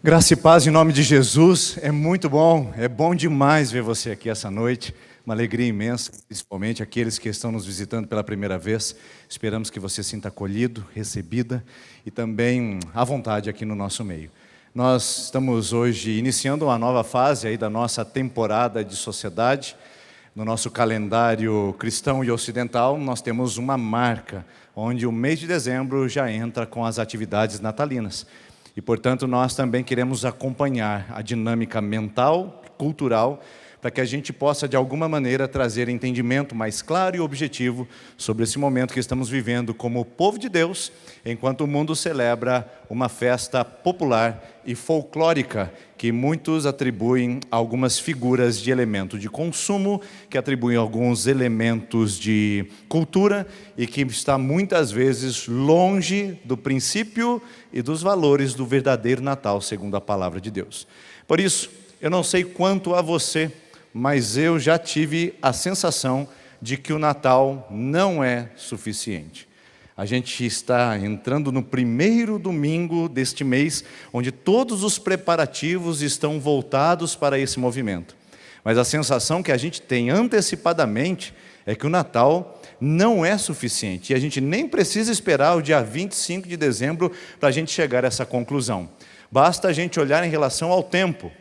Graça e paz em nome de Jesus. É muito bom, é bom demais ver você aqui essa noite. Uma alegria imensa, principalmente aqueles que estão nos visitando pela primeira vez. Esperamos que você se sinta acolhido, recebida e também à vontade aqui no nosso meio. Nós estamos hoje iniciando uma nova fase aí da nossa temporada de sociedade. No nosso calendário cristão e ocidental, nós temos uma marca, onde o mês de dezembro já entra com as atividades natalinas. E, portanto, nós também queremos acompanhar a dinâmica mental, cultural, para que a gente possa, de alguma maneira, trazer entendimento mais claro e objetivo sobre esse momento que estamos vivendo como povo de Deus, enquanto o mundo celebra uma festa popular e folclórica, que muitos atribuem algumas figuras de elemento de consumo, que atribuem alguns elementos de cultura e que está muitas vezes longe do princípio e dos valores do verdadeiro Natal, segundo a palavra de Deus. Por isso, eu não sei quanto a você, mas eu já tive a sensação de que o Natal não é suficiente. A gente está entrando no primeiro domingo deste mês, onde todos os preparativos estão voltados para esse movimento. Mas a sensação que a gente tem antecipadamente é que o Natal não é suficiente. E a gente nem precisa esperar o dia 25 de dezembro para a gente chegar a essa conclusão. Basta a gente olhar em relação ao tempo.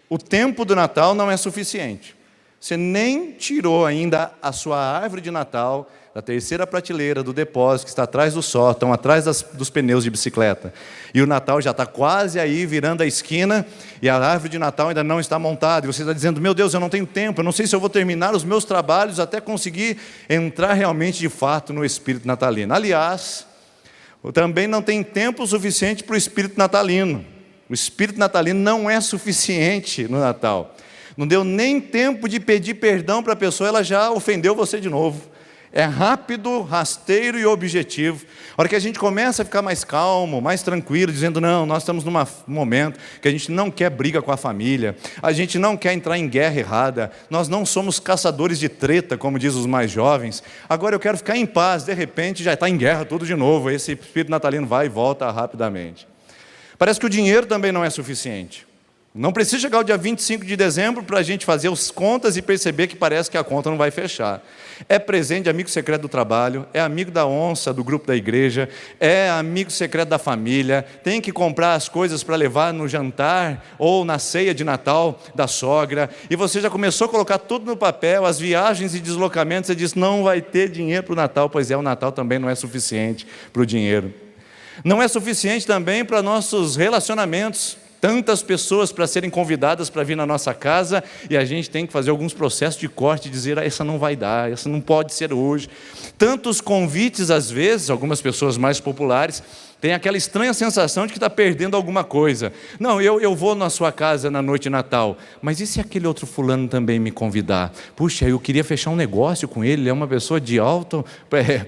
O tempo do Natal não é suficiente. Você nem tirou ainda a sua árvore de Natal da terceira prateleira do depósito, que está atrás do sótão, atrás dos pneus de bicicleta. E o Natal já está quase aí, virando a esquina, e a árvore de Natal ainda não está montada. E você está dizendo, meu Deus, eu não tenho tempo, eu não sei se eu vou terminar os meus trabalhos até conseguir entrar realmente de fato no espírito natalino. Aliás, também não tem tempo suficiente para o espírito natalino. O espírito natalino não é suficiente no Natal. Não deu nem tempo de pedir perdão para a pessoa, ela já ofendeu você de novo. É rápido, rasteiro e objetivo. A hora que a gente começa a ficar mais calmo, mais tranquilo, dizendo, não, nós estamos num momento que a gente não quer briga com a família, a gente não quer entrar em guerra errada, nós não somos caçadores de treta, como diz os mais jovens, agora eu quero ficar em paz, de repente já está em guerra tudo de novo, esse espírito natalino vai e volta rapidamente. Parece que o dinheiro também não é suficiente. Não precisa chegar o dia 25 de dezembro para a gente fazer as contas e perceber que parece que a conta não vai fechar. É presente de amigo secreto do trabalho, é amigo da onça do grupo da igreja, é amigo secreto da família, tem que comprar as coisas para levar no jantar ou na ceia de Natal da sogra, e você já começou a colocar tudo no papel, as viagens e deslocamentos, você diz, não vai ter dinheiro para o Natal, pois é, o Natal também não é suficiente para o dinheiro. Não é suficiente também para nossos relacionamentos. Tantas pessoas para serem convidadas para vir na nossa casa e a gente tem que fazer alguns processos de corte e dizer, essa não vai dar, essa não pode ser hoje. Tantos convites às vezes, algumas pessoas mais populares, têm aquela estranha sensação de que está perdendo alguma coisa. Não, eu vou na sua casa na noite de Natal, mas e se aquele outro fulano também me convidar? Puxa, eu queria fechar um negócio com ele, ele é uma pessoa de alto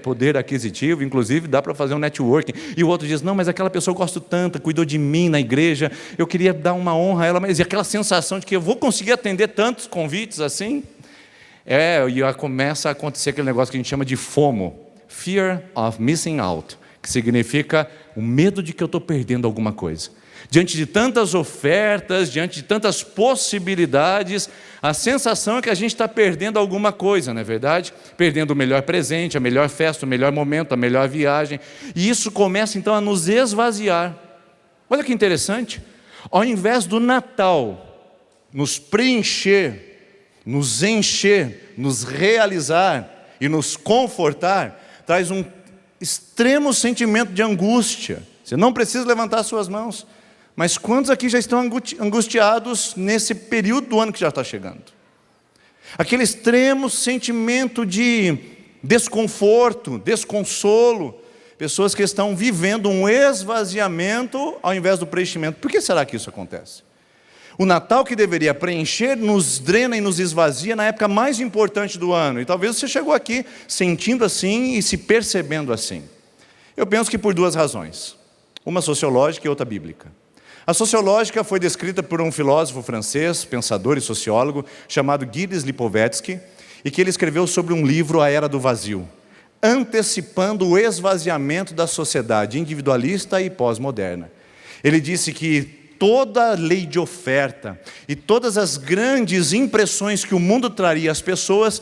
poder aquisitivo, inclusive dá para fazer um networking. E o outro diz, não, mas aquela pessoa eu gosto tanto, cuidou de mim na igreja, eu queria dar uma honra a ela, mas e aquela sensação de que eu vou conseguir atender tantos convites assim? E começa a acontecer aquele negócio que a gente chama de FOMO, Fear of Missing Out, que significa o medo de que eu estou perdendo alguma coisa. Diante de tantas ofertas, diante de tantas possibilidades, a sensação é que a gente está perdendo alguma coisa, não é verdade? Perdendo o melhor presente, a melhor festa, o melhor momento, a melhor viagem. E isso começa então a nos esvaziar. Olha que interessante. Ao invés do Natal nos preencher, nos encher, nos realizar e nos confortar, traz um extremo sentimento de angústia. Você não precisa levantar suas mãos, mas quantos aqui já estão angustiados nesse período do ano que já está chegando? Aquele extremo sentimento de desconforto, desconsolo, pessoas que estão vivendo um esvaziamento ao invés do preenchimento. Por que será que isso acontece? O Natal que deveria preencher, nos drena e nos esvazia na época mais importante do ano. E talvez você chegou aqui sentindo assim e se percebendo assim. Eu penso que por duas razões. Uma sociológica e outra bíblica. A sociológica foi descrita por um filósofo francês, pensador e sociólogo, chamado Gilles Lipovetsky, e que ele escreveu sobre um livro, A Era do Vazio, antecipando o esvaziamento da sociedade individualista e pós-moderna. Ele disse que toda a lei de oferta e todas as grandes impressões que o mundo traria às pessoas,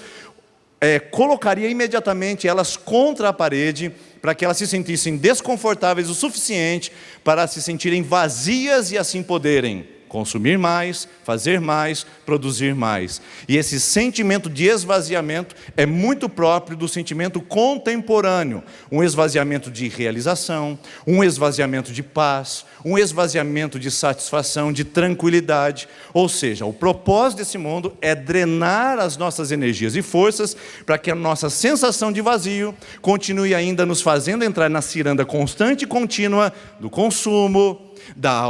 colocaria imediatamente elas contra a parede, para que elas se sentissem desconfortáveis o suficiente para se sentirem vazias e assim poderem consumir mais, fazer mais, produzir mais. E esse sentimento de esvaziamento é muito próprio do sentimento contemporâneo. Um esvaziamento de realização, um esvaziamento de paz, um esvaziamento de satisfação, de tranquilidade. Ou seja, o propósito desse mundo é drenar as nossas energias e forças para que a nossa sensação de vazio continue ainda nos fazendo entrar na ciranda constante e contínua do consumo,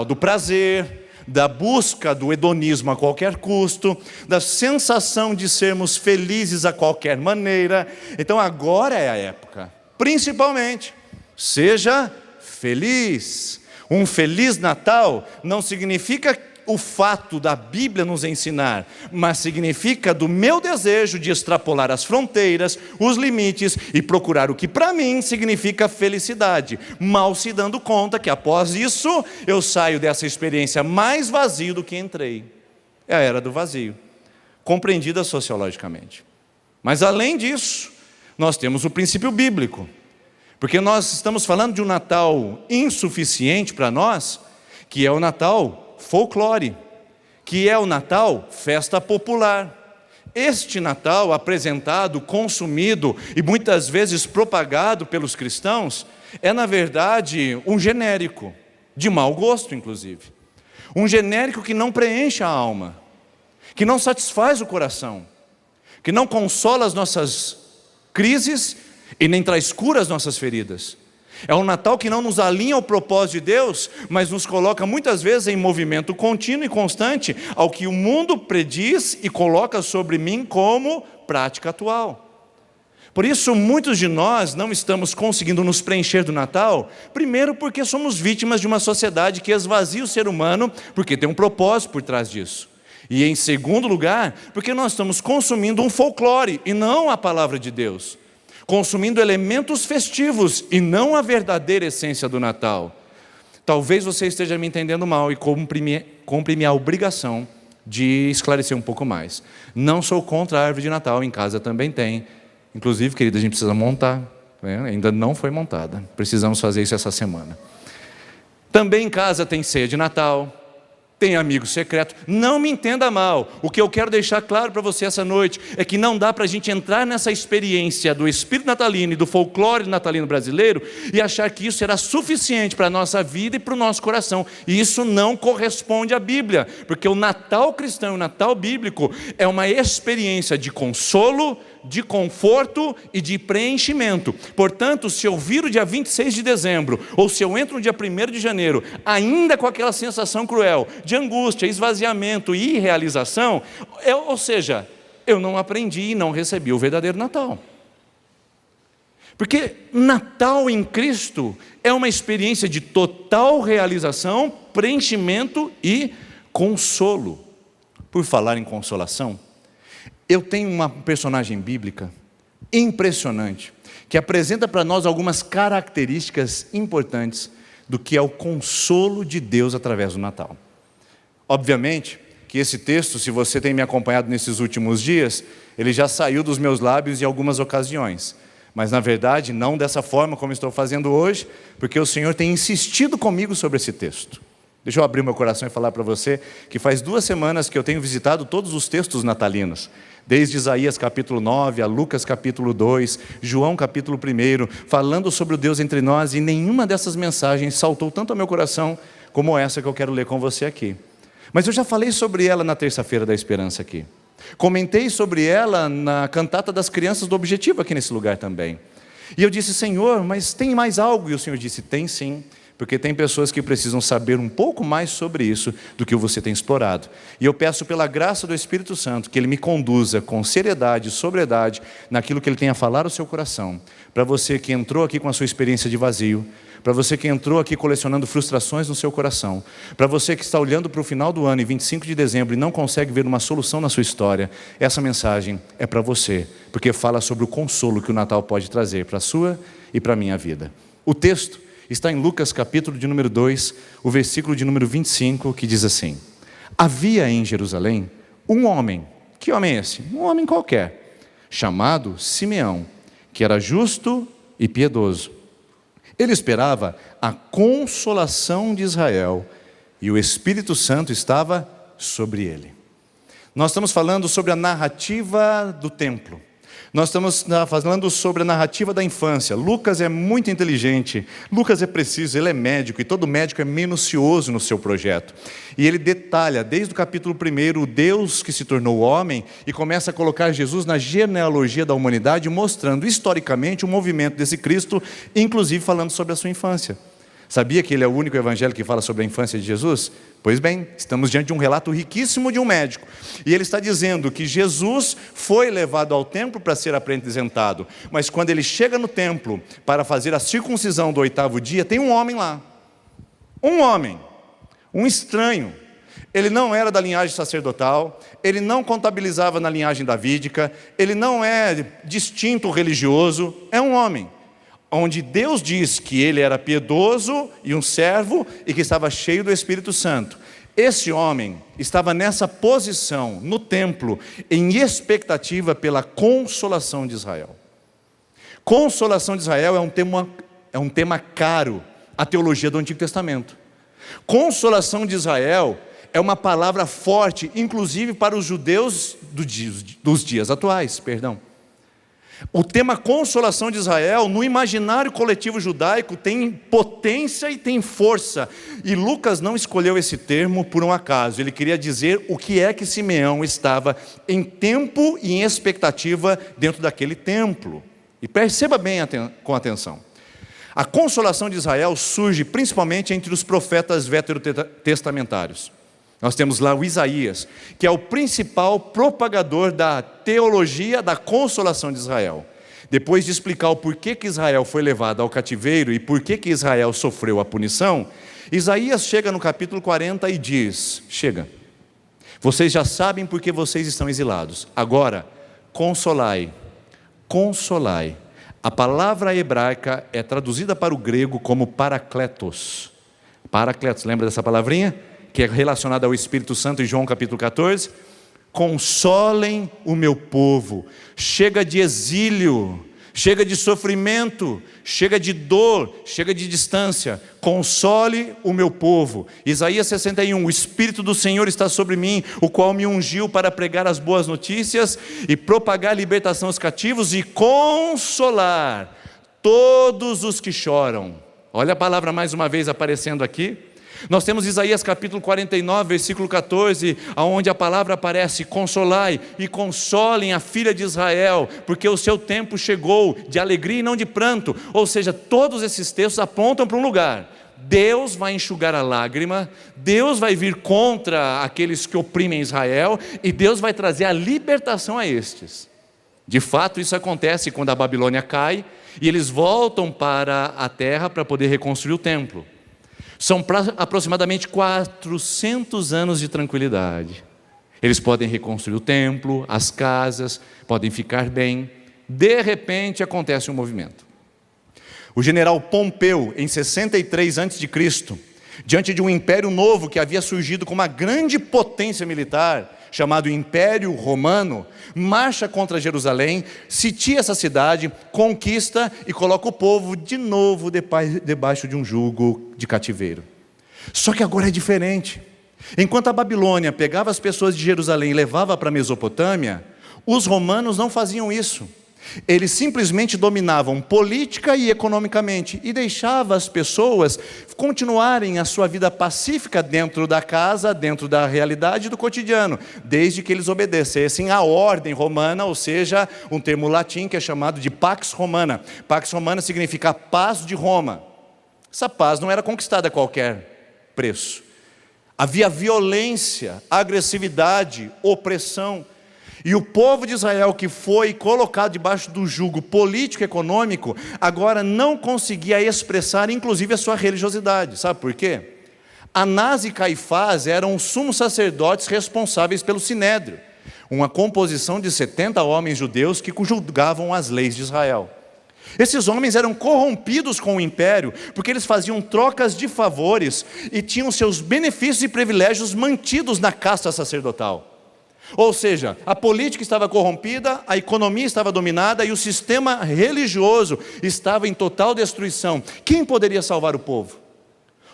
do prazer, da busca do hedonismo a qualquer custo, da sensação de sermos felizes a qualquer maneira. Então agora é a época, principalmente, seja feliz. Um Feliz Natal não significa o fato da Bíblia nos ensinar, mas significa do meu desejo de extrapolar as fronteiras, os limites e procurar o que para mim significa felicidade, mal se dando conta que após isso eu saio dessa experiência mais vazio do que entrei. É a era do vazio, compreendida sociologicamente. Mas além disso, nós temos o princípio bíblico, porque nós estamos falando de um Natal insuficiente para nós, que é o Natal folclore, que é o Natal festa popular. Este Natal apresentado, consumido e muitas vezes propagado pelos cristãos, é na verdade um genérico, de mau gosto inclusive. Um genérico que não preenche a alma, que não satisfaz o coração, que não consola as nossas crises e nem traz cura às nossas feridas. É um Natal que não nos alinha ao propósito de Deus, mas nos coloca muitas vezes em movimento contínuo e constante ao que o mundo prediz e coloca sobre mim como prática atual. Por isso, muitos de nós não estamos conseguindo nos preencher do Natal, primeiro porque somos vítimas de uma sociedade que esvazia o ser humano, porque tem um propósito por trás disso. E em segundo lugar, porque nós estamos consumindo um folclore e não a palavra de Deus. Consumindo elementos festivos e não a verdadeira essência do Natal. Talvez você esteja me entendendo mal e cumpre minha obrigação de esclarecer um pouco mais. Não sou contra a árvore de Natal, em casa também tem. Inclusive, querida, a gente precisa montar, né? Ainda não foi montada, precisamos fazer isso essa semana. Também em casa tem ceia de Natal, tem amigo secreto. Não me entenda mal, o que eu quero deixar claro para você essa noite é que não dá para a gente entrar nessa experiência do espírito natalino e do folclore natalino brasileiro e achar que isso será suficiente para a nossa vida e para o nosso coração. E isso não corresponde à Bíblia, porque o Natal cristão, o Natal bíblico é uma experiência de consolo, de conforto e de preenchimento. Portanto, se eu viro dia 26 de dezembro, ou se eu entro no dia 1º de janeiro, ainda com aquela sensação cruel de angústia, esvaziamento e irrealização, ou seja, eu não aprendi e não recebi o verdadeiro Natal. Porque Natal em Cristo é uma experiência de total realização, preenchimento e consolo. Por falar em consolação, eu tenho uma personagem bíblica impressionante, que apresenta para nós algumas características importantes do que é o consolo de Deus através do Natal. Obviamente que esse texto, se você tem me acompanhado nesses últimos dias, ele já saiu dos meus lábios em algumas ocasiões, mas na verdade não dessa forma como estou fazendo hoje, porque o Senhor tem insistido comigo sobre esse texto. Deixa eu abrir meu coração e falar para você que faz 2 semanas que eu tenho visitado todos os textos natalinos, desde Isaías capítulo 9, a Lucas capítulo 2, João capítulo 1, falando sobre o Deus entre nós, e nenhuma dessas mensagens saltou tanto ao meu coração como essa que eu quero ler com você aqui. Mas eu já falei sobre ela na terça-feira da esperança aqui. Comentei sobre ela na cantata das crianças do Objetivo aqui nesse lugar também. E eu disse, Senhor, mas tem mais algo? E o Senhor disse, tem sim. Porque tem pessoas que precisam saber um pouco mais sobre isso do que você tem explorado. E eu peço pela graça do Espírito Santo que Ele me conduza com seriedade e sobriedade naquilo que Ele tem a falar ao seu coração. Para você que entrou aqui com a sua experiência de vazio, para você que entrou aqui colecionando frustrações no seu coração, para você que está olhando para o final do ano, em 25 de dezembro, e não consegue ver uma solução na sua história, essa mensagem é para você, porque fala sobre o consolo que o Natal pode trazer para a sua e para a minha vida. O texto está em Lucas capítulo de número 2, o versículo de número 25, que diz assim: havia em Jerusalém um homem, que homem é esse? Um homem qualquer, chamado Simeão, que era justo e piedoso. Ele esperava a consolação de Israel, e o Espírito Santo estava sobre ele. Nós estamos falando sobre a narrativa do templo. Nós estamos falando sobre a narrativa da infância. Lucas é muito inteligente, Lucas é preciso, ele é médico, e todo médico é minucioso no seu projeto. E ele detalha, desde o capítulo 1, o Deus que se tornou homem, e começa a colocar Jesus na genealogia da humanidade, mostrando historicamente o movimento desse Cristo, inclusive falando sobre a sua infância. Sabia que ele é o único evangelho que fala sobre a infância de Jesus? Pois bem, estamos diante de um relato riquíssimo de um médico. E ele está dizendo que Jesus foi levado ao templo para ser apresentado. Mas quando ele chega no templo para fazer a circuncisão do 8º dia, tem um homem lá. Um homem, um estranho. Ele não era da linhagem sacerdotal, ele não contabilizava na linhagem davídica, ele não é distinto religioso, é um homem. Onde Deus diz que ele era piedoso e um servo e que estava cheio do Espírito Santo. Esse homem estava nessa posição no templo, em expectativa pela consolação de Israel. Consolação de Israel é um tema caro à teologia do Antigo Testamento. Consolação de Israel é uma palavra forte, inclusive para os judeus dos dias atuais, O tema consolação de Israel, no imaginário coletivo judaico, tem potência e tem força. E Lucas não escolheu esse termo por um acaso. Ele queria dizer o que é que Simeão estava em tempo e em expectativa dentro daquele templo. E perceba bem com atenção. A consolação de Israel surge principalmente entre os profetas veterotestamentários. Nós temos lá o Isaías, que é o principal propagador da teologia da consolação de Israel. Depois de explicar o porquê que Israel foi levado ao cativeiro e porquê que Israel sofreu a punição, Isaías chega no capítulo 40 e diz: chega, vocês já sabem por que vocês estão exilados, agora consolai, consolai. A palavra hebraica é traduzida para o grego como parakletos. Parakletos, lembra dessa palavrinha? Que é relacionada ao Espírito Santo em João capítulo 14, consolem o meu povo, chega de exílio, chega de sofrimento, chega de dor, chega de distância, console o meu povo. Isaías 61, o Espírito do Senhor está sobre mim, o qual me ungiu para pregar as boas notícias e propagar a libertação aos cativos e consolar todos os que choram. Olha a palavra mais uma vez aparecendo aqui. Nós temos Isaías capítulo 49, versículo 14, onde a palavra aparece: consolai e consolem a filha de Israel, porque o seu tempo chegou de alegria e não de pranto. Ou seja, todos esses textos apontam para um lugar: Deus vai enxugar a lágrima, Deus vai vir contra aqueles que oprimem Israel, e Deus vai trazer a libertação a estes. De fato, isso acontece quando a Babilônia cai, e eles voltam para a terra para poder reconstruir o templo. São aproximadamente 400 anos de tranquilidade. Eles podem reconstruir o templo, as casas, podem ficar bem. De repente acontece um movimento. O general Pompeu, em 63 a.C., diante de um império novo que havia surgido com uma grande potência militar, chamado Império Romano, marcha contra Jerusalém, sitia essa cidade, conquista e coloca o povo de novo debaixo de um jugo de cativeiro. Só que agora é diferente. Enquanto a Babilônia pegava as pessoas de Jerusalém e levava para a Mesopotâmia, os romanos não faziam isso. Eles simplesmente dominavam política e economicamente e deixavam as pessoas continuarem a sua vida pacífica dentro da casa, dentro da realidade do cotidiano, desde que eles obedecessem à ordem romana, ou seja, um termo latim que é chamado de Pax Romana. Pax Romana significa paz de Roma. Essa paz não era conquistada a qualquer preço. Havia violência, agressividade, opressão. E o povo de Israel, que foi colocado debaixo do jugo político e econômico, agora não conseguia expressar inclusive a sua religiosidade. Sabe por quê? Anás e Caifás eram os sumos sacerdotes responsáveis pelo Sinédrio, uma composição de 70 homens judeus que julgavam as leis de Israel. Esses homens eram corrompidos com o império, porque eles faziam trocas de favores e tinham seus benefícios e privilégios mantidos na casta sacerdotal. Ou seja, a política estava corrompida, a economia estava dominada e o sistema religioso estava em total destruição. Quem poderia salvar o povo?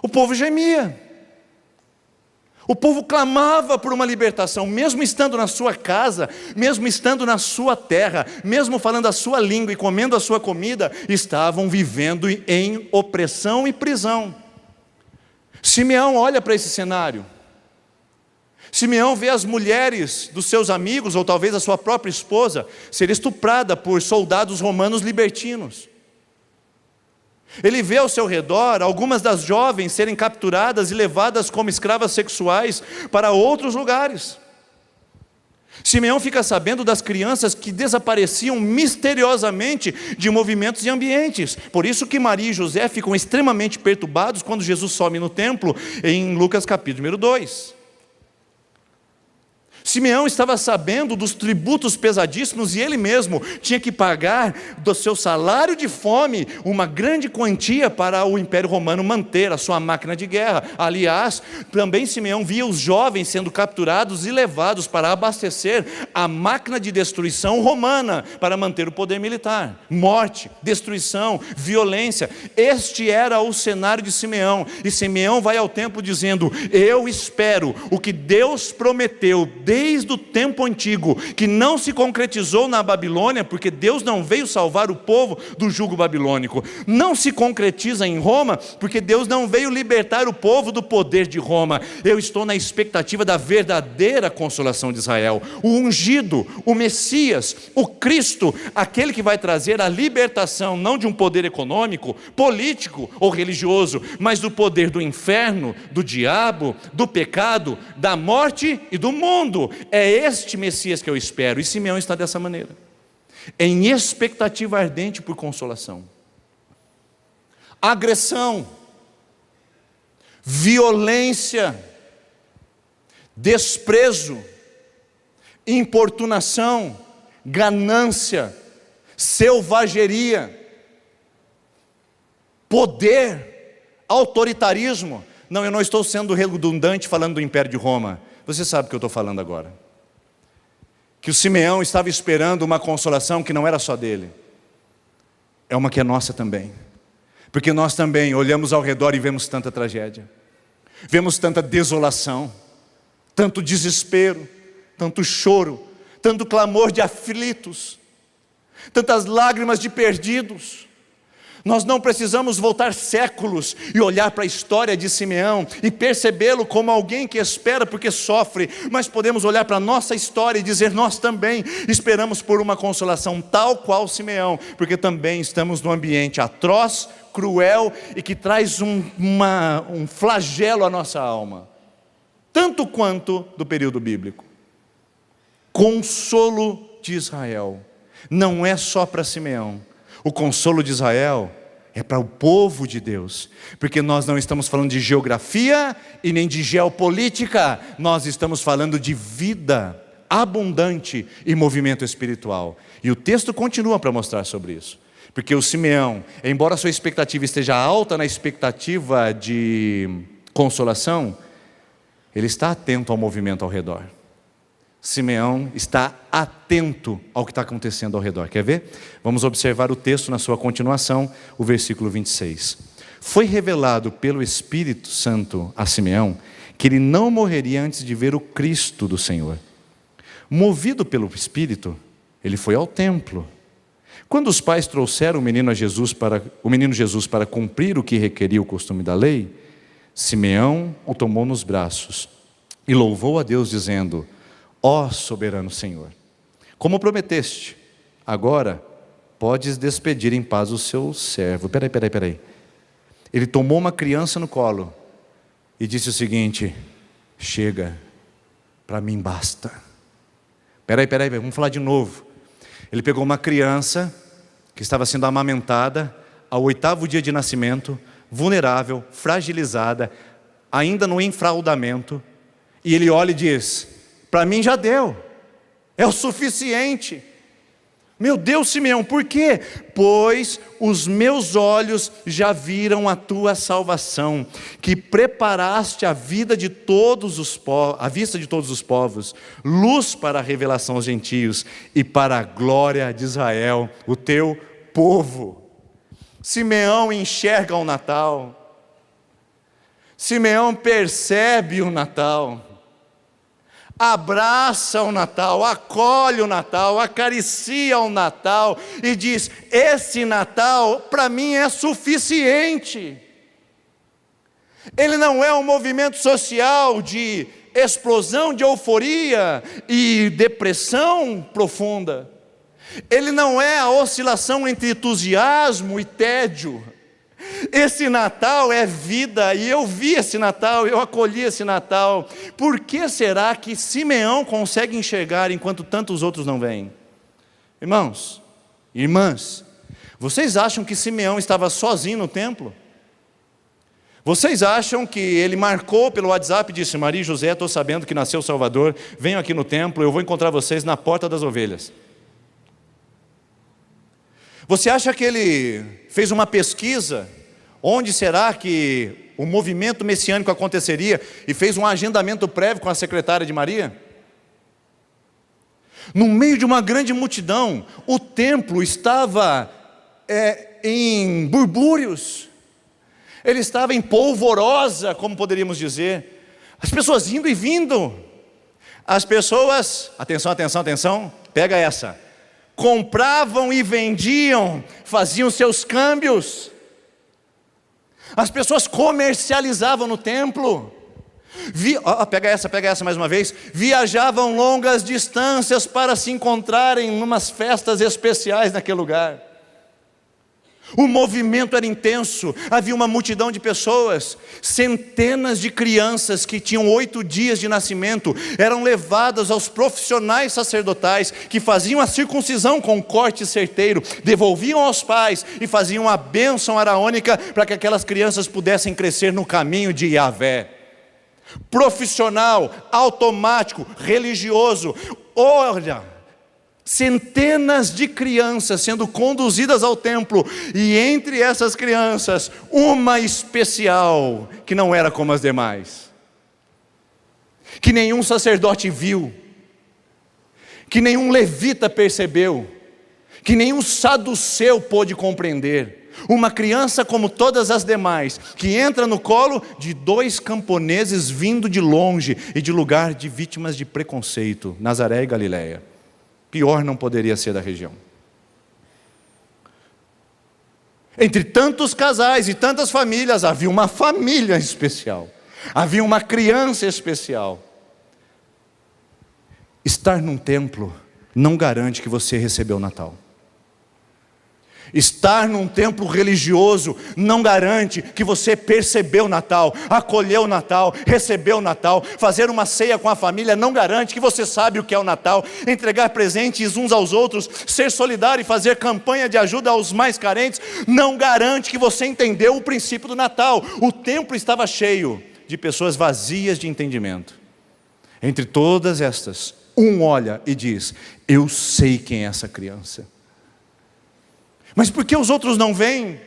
O povo gemia. O povo clamava por uma libertação, mesmo estando na sua casa, mesmo estando na sua terra, mesmo falando a sua língua e comendo a sua comida, estavam vivendo em opressão e prisão. Simeão olha para esse cenário. Simeão vê as mulheres dos seus amigos, ou talvez a sua própria esposa, ser estuprada por soldados romanos libertinos. Ele vê ao seu redor algumas das jovens serem capturadas e levadas como escravas sexuais para outros lugares. Simeão fica sabendo das crianças que desapareciam misteriosamente de movimentos e ambientes. Por isso que Maria e José ficam extremamente perturbados quando Jesus some no templo, em Lucas capítulo número 2. Simeão estava sabendo dos tributos pesadíssimos e ele mesmo tinha que pagar do seu salário de fome uma grande quantia para o Império Romano manter a sua máquina de guerra. Aliás, também Simeão via os jovens sendo capturados e levados para abastecer a máquina de destruição romana para manter o poder militar. Morte, destruição, violência. Este era o cenário de Simeão. E Simeão vai ao templo dizendo: eu espero o que Deus prometeu desde o tempo antigo, que não se concretizou na Babilônia, porque Deus não veio salvar o povo do jugo babilônico. Não se concretiza em Roma, porque Deus não veio libertar o povo do poder de Roma. Eu estou na expectativa da verdadeira consolação de Israel. O ungido, o Messias, o Cristo, aquele que vai trazer a libertação, não de um poder econômico, político ou religioso, mas do poder do inferno, do diabo, do pecado, da morte e do mundo. É este Messias que eu espero. E Simeão está dessa maneira, em expectativa ardente por consolação. Agressão, violência, desprezo, importunação, ganância, selvageria, poder, autoritarismo. Não, eu não estou sendo redundante falando do Império de Roma. Você sabe o que eu estou falando agora. Que o Simeão estava esperando uma consolação que não era só dele. É uma que é nossa também. Porque nós também olhamos ao redor e vemos tanta tragédia. Vemos tanta desolação, tanto desespero, tanto choro, tanto clamor de aflitos, tantas lágrimas de perdidos. Nós não precisamos voltar séculos e olhar para a história de Simeão e percebê-lo como alguém que espera porque sofre, mas podemos olhar para a nossa história e dizer: nós também esperamos por uma consolação tal qual Simeão, porque também estamos num ambiente atroz, cruel e que traz um flagelo à nossa alma, tanto quanto do período bíblico. Consolo de Israel não é só para Simeão. O consolo de Israel é para o povo de Deus, porque nós não estamos falando de geografia e nem de geopolítica, nós estamos falando de vida abundante e movimento espiritual. E o texto continua para mostrar sobre isso, porque o Simeão, embora a sua expectativa esteja alta na expectativa de consolação, ele está atento ao movimento ao redor. Simeão está atento ao que está acontecendo ao redor. Quer ver? Vamos observar o texto na sua continuação, o versículo 26. Foi revelado pelo Espírito Santo a Simeão que ele não morreria antes de ver o Cristo do Senhor. Movido pelo Espírito, ele foi ao templo. Quando os pais trouxeram o menino Jesus para cumprir o que requeria o costume da lei, Simeão o tomou nos braços e louvou a Deus dizendo: ó soberano Senhor, como prometeste, agora podes despedir em paz o seu servo. Peraí. Ele tomou uma criança no colo e disse o seguinte: chega, para mim basta. Peraí, vamos falar de novo. Ele pegou uma criança que estava sendo amamentada ao 8º dia de nascimento, vulnerável, fragilizada, ainda no enfraudamento, e ele olha e diz: para mim já deu, é o suficiente. Meu Deus, Simeão, por quê? Pois os meus olhos já viram a tua salvação, que preparaste a vista de todos os povos, luz para a revelação aos gentios e para a glória de Israel, o teu povo. Simeão enxerga o Natal. Simeão percebe o Natal. Abraça o Natal, acolhe o Natal, acaricia o Natal e diz: esse Natal para mim é suficiente. Ele não é um movimento social de explosão de euforia e depressão profunda. Ele não é a oscilação entre entusiasmo e tédio. Esse Natal é vida, e eu vi esse Natal, eu acolhi esse Natal. Por que será que Simeão consegue enxergar enquanto tantos outros não veem? Irmãos, irmãs, vocês acham que Simeão estava sozinho no templo? Vocês acham que ele marcou pelo WhatsApp e disse: Maria e José, estou sabendo que nasceu o Salvador, venham aqui no templo, eu vou encontrar vocês na porta das ovelhas? Você acha que ele fez uma pesquisa, onde será que o movimento messiânico aconteceria, e fez um agendamento prévio com a secretária de Maria? No meio de uma grande multidão, o templo estava em burbúrios, ele estava em polvorosa, como poderíamos dizer, as pessoas indo e vindo, as pessoas, atenção, pega essa, compravam e vendiam, faziam seus câmbios, as pessoas comercializavam no templo, pega essa mais uma vez, viajavam longas distâncias para se encontrarem em umas festas especiais naquele lugar. O movimento era intenso, havia uma multidão de pessoas, centenas de crianças que tinham 8 dias de nascimento, eram levadas aos profissionais sacerdotais, que faziam a circuncisão com corte certeiro, devolviam aos pais e faziam a bênção araônica, para que aquelas crianças pudessem crescer no caminho de Yahvé. Profissional, automático, religioso, olha, centenas de crianças sendo conduzidas ao templo, e entre essas crianças, uma especial, que não era como as demais, que nenhum sacerdote viu, que nenhum levita percebeu, que nenhum saduceu pôde compreender. Uma criança como todas as demais, que entra no colo de 2 camponeses vindo de longe e de lugar de vítimas de preconceito, Nazaré e Galileia. Pior não poderia ser da região. Entre tantos casais e tantas famílias, havia uma família especial, havia uma criança especial. Estar num templo não garante que você recebeu o Natal. Estar num templo religioso não garante que você percebeu o Natal, acolheu o Natal, recebeu o Natal. Fazer uma ceia com a família não garante que você sabe o que é o Natal. Entregar presentes uns aos outros, ser solidário e fazer campanha de ajuda aos mais carentes, não garante que você entendeu o princípio do Natal. O templo estava cheio de pessoas vazias de entendimento. Entre todas estas, um olha e diz: eu sei quem é essa criança. Mas por que os outros não veem?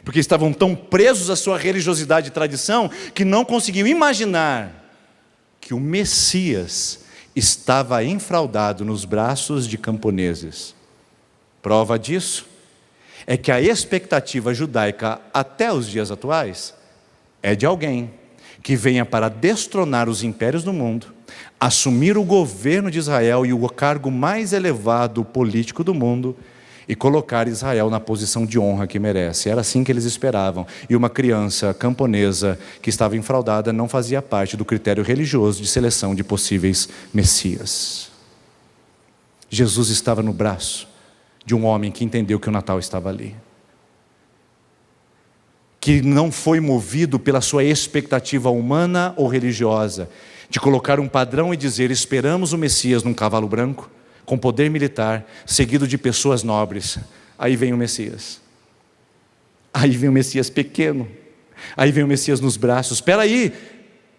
Porque estavam tão presos à sua religiosidade e tradição, que não conseguiam imaginar que o Messias estava enfraudado nos braços de camponeses. Prova disso é que a expectativa judaica até os dias atuais é de alguém que venha para destronar os impérios do mundo, assumir o governo de Israel e o cargo mais elevado político do mundo, e colocar Israel na posição de honra que merece. Era assim que eles esperavam. E uma criança camponesa que estava enfraudada não fazia parte do critério religioso de seleção de possíveis messias. Jesus estava no braço de um homem que entendeu que o Natal estava ali, que não foi movido pela sua expectativa humana ou religiosa, de colocar um padrão e dizer: esperamos o Messias num cavalo branco, com poder militar, seguido de pessoas nobres. Aí vem o Messias. Aí vem o Messias pequeno. Aí vem o Messias nos braços. Espera aí,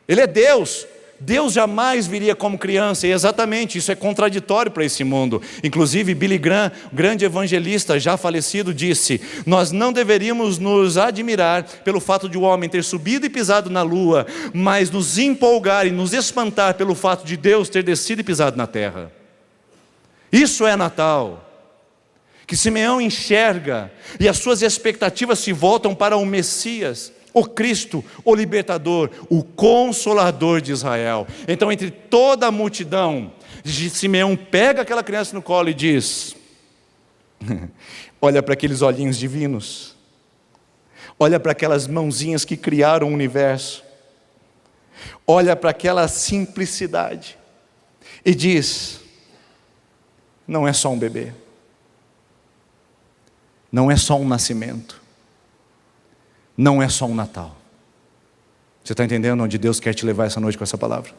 ele é Deus. Deus jamais viria como criança, e exatamente isso é contraditório para esse mundo. Inclusive Billy Graham, grande evangelista já falecido, disse: nós não deveríamos nos admirar pelo fato de o homem ter subido e pisado na lua, mas nos empolgar e nos espantar pelo fato de Deus ter descido e pisado na terra. Isso é Natal, que Simeão enxerga, e as suas expectativas se voltam para o Messias, o Cristo, o libertador, o consolador de Israel. Então, entre toda a multidão, Simeão pega aquela criança no colo e diz: olha para aqueles olhinhos divinos, olha para aquelas mãozinhas que criaram o universo, olha para aquela simplicidade, e diz: não é só um bebê, não é só um nascimento, não é só um Natal. Você está entendendo onde Deus quer te levar essa noite com essa palavra?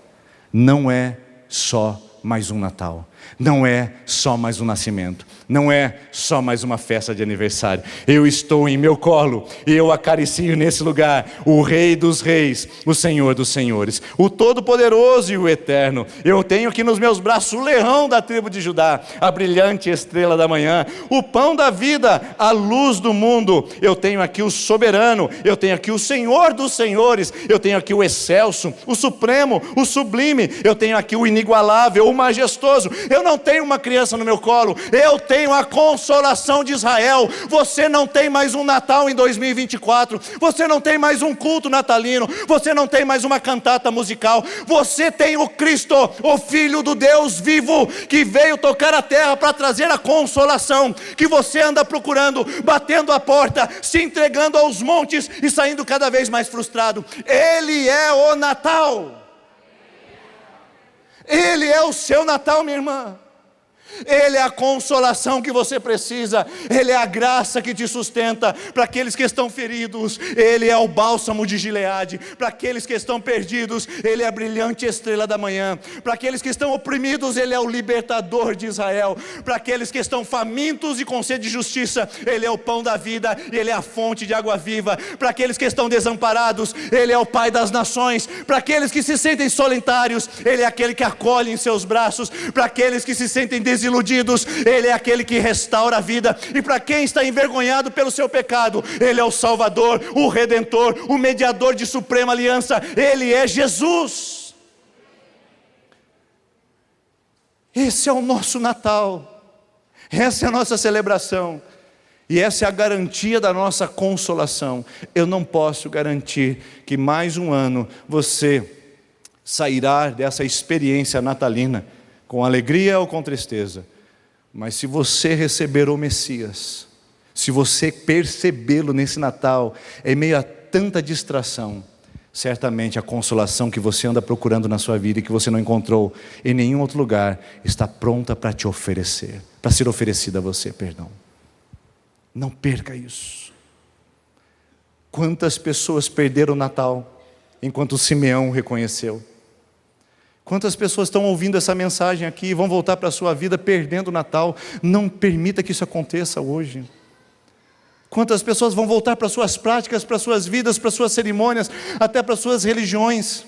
Não é só mais um Natal, não é só mais um nascimento, não é só mais uma festa de aniversário. Eu estou em meu colo e eu acaricio nesse lugar o Rei dos Reis, o Senhor dos Senhores, o Todo-Poderoso e o Eterno. Eu tenho aqui nos meus braços o leão da tribo de Judá, a brilhante estrela da manhã, o pão da vida, a luz do mundo. Eu tenho aqui o soberano, eu tenho aqui o Senhor dos Senhores, eu tenho aqui o excelso, o supremo, o sublime, eu tenho aqui o inigualável, o majestoso. Eu não tenho uma criança no meu colo, eu tenho a consolação de Israel. Você não tem mais um Natal em 2024, você não tem mais um culto natalino, você não tem mais uma cantata musical, você tem o Cristo, o Filho do Deus vivo, que veio tocar a terra para trazer a consolação que você anda procurando, batendo a porta, se entregando aos montes e saindo cada vez mais frustrado. Ele é o Natal. Ele é o seu Natal, minha irmã. Ele é a consolação que você precisa, Ele é a graça que te sustenta. Para aqueles que estão feridos, Ele é o bálsamo de Gileade. Para aqueles que estão perdidos, Ele é a brilhante estrela da manhã. Para aqueles que estão oprimidos, Ele é o libertador de Israel. Para aqueles que estão famintos e com sede de justiça, Ele é o pão da vida, Ele é a fonte de água viva. Para aqueles que estão desamparados, Ele é o Pai das nações. Para aqueles que se sentem solitários, Ele é aquele que acolhe em seus braços. Para aqueles que se sentem desiludidos, Ele é aquele que restaura a vida. E para quem está envergonhado pelo seu pecado, Ele é o Salvador, o Redentor, o mediador de suprema aliança. Ele é Jesus. Esse é o nosso Natal, essa é a nossa celebração, e essa é a garantia da nossa consolação. Eu não posso garantir que mais um ano você sairá dessa experiência natalina com alegria ou com tristeza, mas se você receber o Messias, se você percebê-lo nesse Natal, em meio a tanta distração, certamente a consolação que você anda procurando na sua vida e que você não encontrou em nenhum outro lugar, está pronta para te oferecer, para ser oferecida a você, perdão. Não perca isso. Quantas pessoas perderam o Natal, enquanto Simeão reconheceu? Quantas pessoas estão ouvindo essa mensagem aqui e vão voltar para a sua vida perdendo o Natal? Não permita que isso aconteça hoje. Quantas pessoas vão voltar para suas práticas, para suas vidas, para suas cerimônias, até para suas religiões,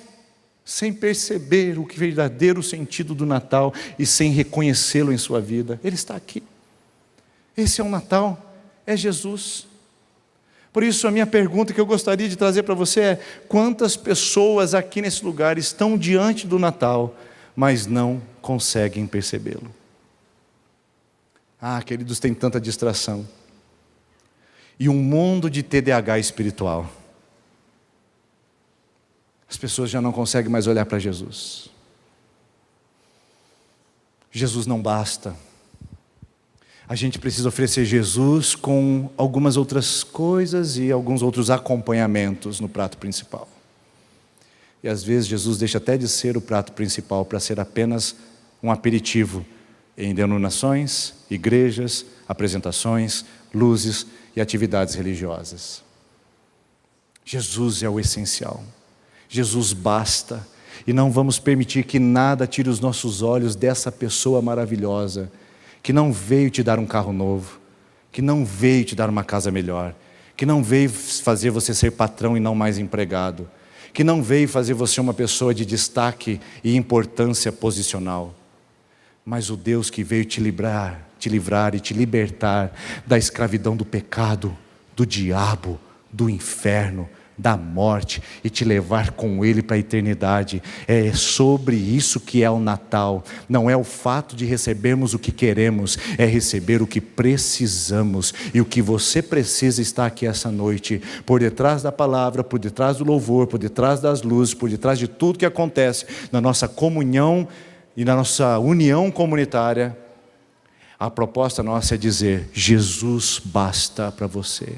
sem perceber o verdadeiro sentido do Natal e sem reconhecê-lo em sua vida? Ele está aqui. Esse é o Natal, é Jesus. Por isso a minha pergunta que eu gostaria de trazer para você é: quantas pessoas aqui nesse lugar estão diante do Natal, mas não conseguem percebê-lo? Ah, queridos, tem tanta distração. E um mundo de TDAH espiritual. As pessoas já não conseguem mais olhar para Jesus. Jesus não basta. A gente precisa oferecer Jesus com algumas outras coisas e alguns outros acompanhamentos no prato principal. E às vezes Jesus deixa até de ser o prato principal para ser apenas um aperitivo em denominações, igrejas, apresentações, luzes e atividades religiosas. Jesus é o essencial. Jesus basta. E não vamos permitir que nada tire os nossos olhos dessa pessoa maravilhosa, que não veio te dar um carro novo, que não veio te dar uma casa melhor, que não veio fazer você ser patrão e não mais empregado, que não veio fazer você uma pessoa de destaque e importância posicional, mas o Deus que veio te livrar e te libertar da escravidão do pecado, do diabo, do inferno, da morte, e te levar com Ele para a eternidade. É sobre isso que é o Natal. Não é o fato de recebermos o que queremos, é receber o que precisamos. E o que você precisa está aqui essa noite, por detrás da palavra, por detrás do louvor, por detrás das luzes, por detrás de tudo que acontece na nossa comunhão e na nossa união comunitária. A proposta nossa é dizer: Jesus basta para você.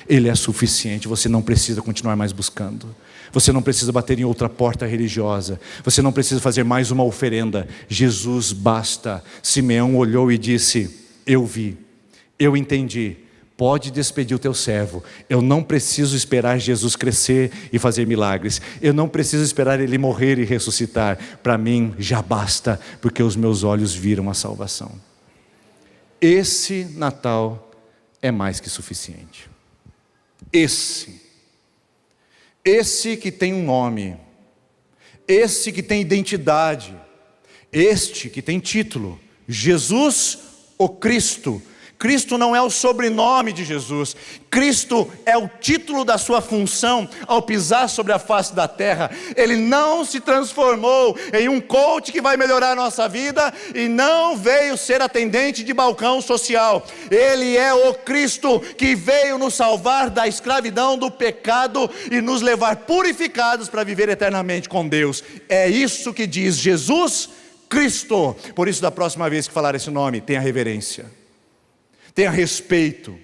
Ele é suficiente, você não precisa continuar mais buscando. Você não precisa bater em outra porta religiosa. Você não precisa fazer mais uma oferenda. Jesus basta. Simeão olhou e disse: eu vi, eu entendi. Pode despedir o teu servo. Eu não preciso esperar Jesus crescer e fazer milagres. Eu não preciso esperar Ele morrer e ressuscitar. Para mim já basta, porque os meus olhos viram a salvação. Esse Natal é mais que suficiente. Esse que tem um nome, esse que tem identidade, este que tem título: Jesus o Cristo. Cristo não é o sobrenome de Jesus. Cristo é o título da sua função ao pisar sobre a face da terra. Ele não se transformou em um coach que vai melhorar a nossa vida e não veio ser atendente de balcão social. Ele é o Cristo que veio nos salvar da escravidão do pecado e nos levar purificados para viver eternamente com Deus. É isso que diz Jesus Cristo. Por isso, da próxima vez que falar esse nome, tenha reverência, tenha respeito,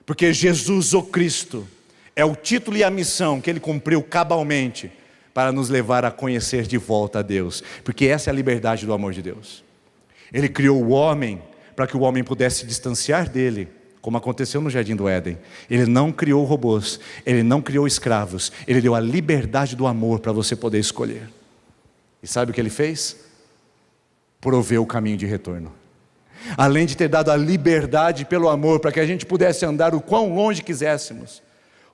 porque Jesus o Cristo é o título e a missão que Ele cumpriu cabalmente para nos levar a conhecer de volta a Deus, porque essa é a liberdade do amor de Deus. Ele criou o homem para que o homem pudesse se distanciar dele, como aconteceu no Jardim do Éden. Ele não criou robôs, Ele não criou escravos, Ele deu a liberdade do amor para você poder escolher. E sabe o que Ele fez? Proveu o caminho de retorno. Além de ter dado a liberdade pelo amor, para que a gente pudesse andar o quão longe quiséssemos,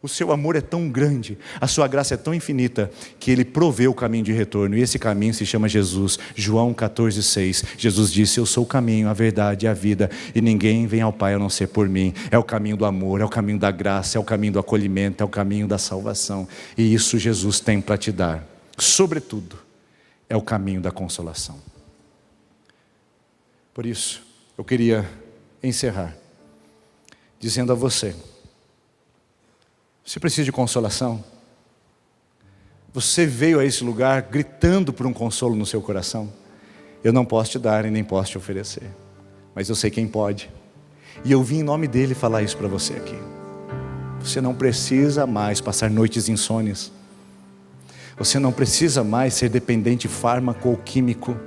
o seu amor é tão grande, a sua graça é tão infinita, que Ele proveu o caminho de retorno, e esse caminho se chama Jesus. João 14,6, Jesus disse: eu sou o caminho, a verdade e a vida, e ninguém vem ao Pai a não ser por mim. É o caminho do amor, é o caminho da graça, é o caminho do acolhimento, é o caminho da salvação, e isso Jesus tem para te dar. Sobretudo, é o caminho da consolação. Por isso, eu queria encerrar dizendo a você: você precisa de consolação? Você veio a esse lugar gritando por um consolo no seu coração? Eu não posso te dar e nem posso te oferecer, mas eu sei quem pode, e eu vim em nome dEle falar isso para você aqui. Você não precisa mais passar noites insônias. Você não precisa mais ser dependente de fármaco ou químico.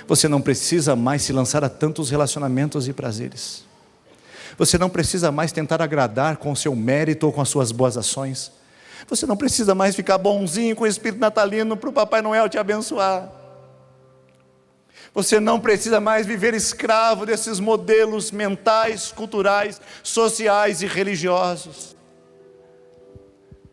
Você não precisa mais se lançar a tantos relacionamentos e prazeres. Você não precisa mais tentar agradar com o seu mérito ou com as suas boas ações. Você não precisa mais ficar bonzinho com o espírito natalino para o Papai Noel te abençoar. Você não precisa mais viver escravo desses modelos mentais, culturais, sociais e religiosos.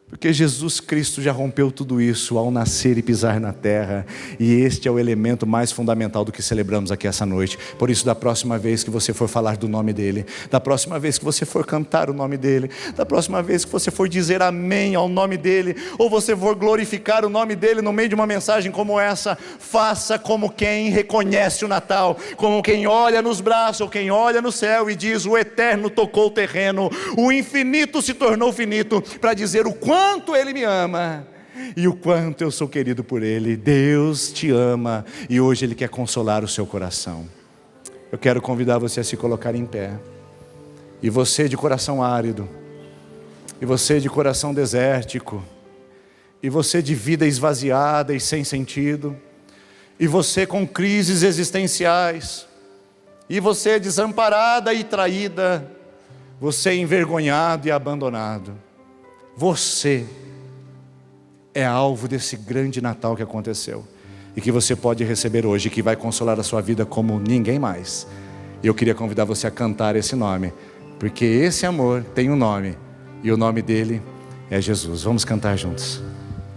Porque Jesus Cristo já rompeu tudo isso ao nascer e pisar na terra. E este é o elemento mais fundamental do que celebramos aqui essa noite. Por isso, da próxima vez que você for falar do nome dEle, da próxima vez que você for cantar o nome dEle, da próxima vez que você for dizer amém ao nome dEle, ou você for glorificar o nome dEle no meio de uma mensagem como essa, faça como quem reconhece o Natal, como quem olha nos braços, ou quem olha no céu e diz: o eterno tocou o terreno, o infinito se tornou finito, para dizer o quanto Ele me ama e o quanto eu sou querido por Ele. Deus te ama e hoje Ele quer consolar o seu coração. Eu quero convidar você a se colocar em pé. E você de coração árido, e você de coração desértico, e você de vida esvaziada e sem sentido, e você com crises existenciais, e você desamparada e traída, você envergonhado e abandonado. Você é alvo desse grande Natal que aconteceu e que você pode receber hoje, que vai consolar a sua vida como ninguém mais. E eu queria convidar você a cantar esse nome, porque esse amor tem um nome, e o nome dele é Jesus. Vamos cantar juntos.